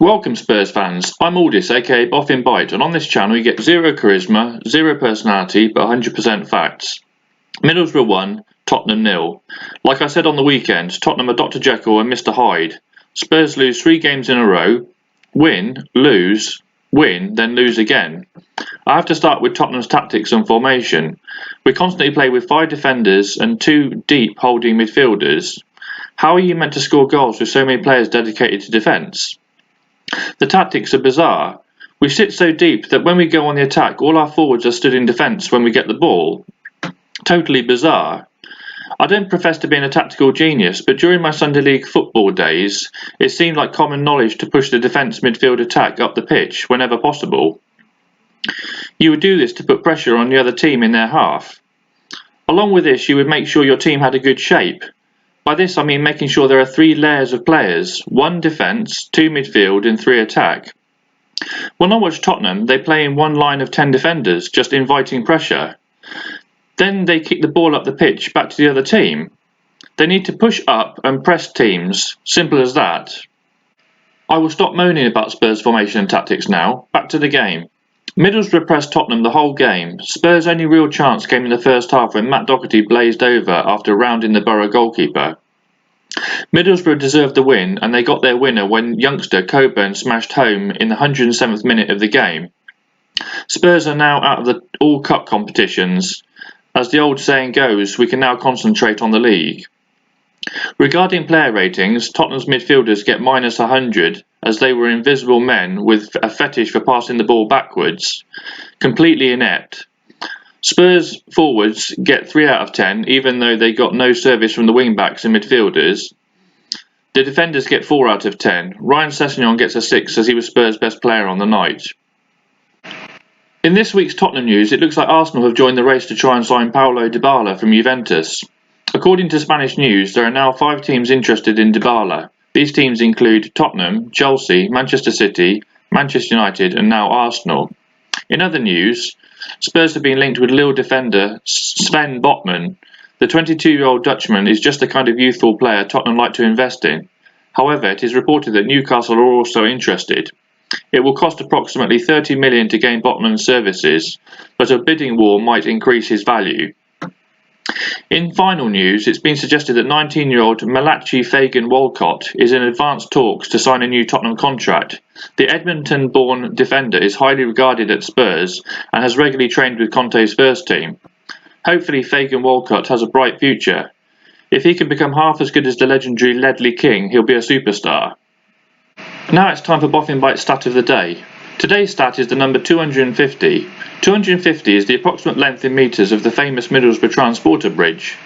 Welcome Spurs fans, I'm Aldis aka Boffin, and on this channel you get zero charisma, zero personality but 100% facts. Middlesbrough 1, Tottenham 0. Like I said on the weekend, Tottenham are Dr. Jekyll and Mr. Hyde. Spurs lose 3 games in a row, win, lose, win, then lose again. I have to start with Tottenham's tactics and formation. We constantly play with 5 defenders and 2 deep holding midfielders. How are you meant to score goals with so many players dedicated to defence? The tactics are bizarre. We sit so deep that when we go on the attack, all our forwards are stood in defence when we get the ball. Totally bizarre. I don't profess to be a tactical genius, but during my Sunday League football days, it seemed like common knowledge to push the defence midfield attack up the pitch whenever possible. You would do this to put pressure on the other team in their half. Along with this, you would make sure your team had a good shape. By this I mean making sure there are 3 layers of players, 1 defence, 2 midfield and 3 attack. When I watch Tottenham, they play in 1 line of 10 defenders, just inviting pressure. Then they kick the ball up the pitch back to the other team. They need to push up and press teams, simple as that. I will stop moaning about Spurs formation and tactics now, back to the game. Middlesbrough pressed Tottenham the whole game. Spurs' only real chance came in the first half when Matt Doherty blazed over after rounding the Borough goalkeeper. Middlesbrough deserved the win, and they got their winner when youngster Coburn smashed home in the 107th minute of the game. Spurs are now out of the all cup competitions. As the old saying goes, we can now concentrate on the league. Regarding player ratings, Tottenham's midfielders get minus 100 as they were invisible men with a fetish for passing the ball backwards. Completely inept. Spurs forwards get 3 out of 10 even though they got no service from the wing-backs and midfielders. The defenders get 4 out of 10. Ryan Sessegnon gets a 6 as he was Spurs' best player on the night. In this week's Tottenham news, it looks like Arsenal have joined the race to try and sign Paulo Dybala from Juventus. According to Spanish news, there are now 5 teams interested in Dybala. These teams include Tottenham, Chelsea, Manchester City, Manchester United and now Arsenal. In other news, Spurs have been linked with Lille defender Sven Botman. The 22-year-old Dutchman is just the kind of youthful player Tottenham like to invest in. However, it is reported that Newcastle are also interested. It will cost approximately $30 million to gain Botman's services, but a bidding war might increase his value. In final news, it's been suggested that 19-year-old Malachi Fagan-Walcott is in advanced talks to sign a new Tottenham contract. The Edmonton-born defender is highly regarded at Spurs and has regularly trained with Conte's first team. Hopefully Fagan-Walcott has a bright future. If he can become half as good as the legendary Ledley King, he'll be a superstar. Now it's time for Boffin Bite's stat of the day. Today's stat is the number 250. 250 is the approximate length in metres of the famous Middlesbrough Transporter Bridge.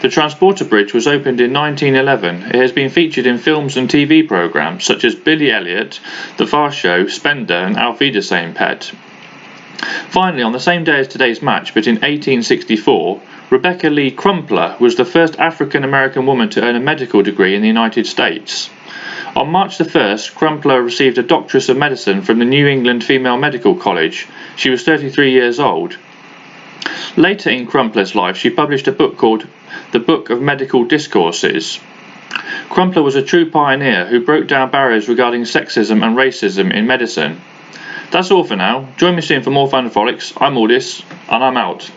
The Transporter Bridge was opened in 1911. It has been featured in films and TV programmes such as Billy Elliot, The Fast Show, Spender and Auf Wiedersehen Pet. Finally, on the same day as today's match, but in 1864, Rebecca Lee Crumpler was the first African American woman to earn a medical degree in the United States. On March the 1st, Crumpler received a Doctorate of Medicine from the New England Female Medical College. She was 33 years old. Later in Crumpler's life, she published a book called The Book of Medical Discourses. Crumpler was a true pioneer who broke down barriers regarding sexism and racism in medicine. That's all for now. Join me soon for more fun and frolics. I'm Aldis, and I'm out.